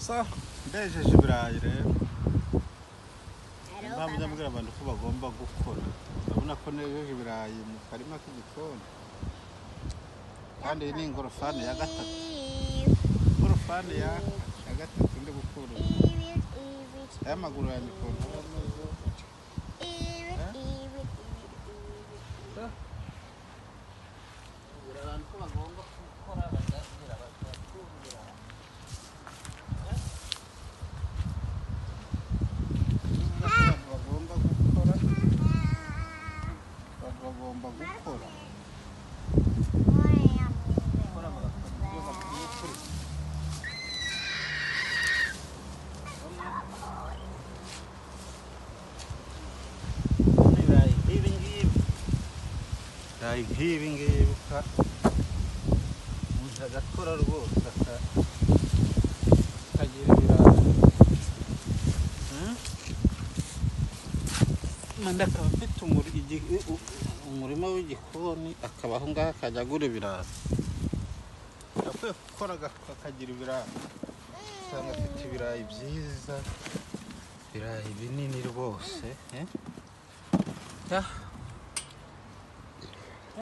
So, ndejeje ibirayi rero. Impamvu nyamubwira abantu ko bagomba gukora. Urabona ko nejeje ibirayi mu karima k'igikoni. Kandi iyi ni ingorofani ya gatatu. Ingorofani ya gatatu ndi gukura. Aya maguru yanjye ukuntu aba ameze. Abantu ko bagomba gukora bagagira bakakubwira. Bagomba gukora. Nk'ibi ngibi umuntu agakora rwose akagira ibirayi. Manda akaba afite umurima w'igikoni akaba aho ngaho akajya agura ibirayi. Akwiye gukora akagira ibirayi. Usanga afite ibirayi byiza, ibirayi binini rwose.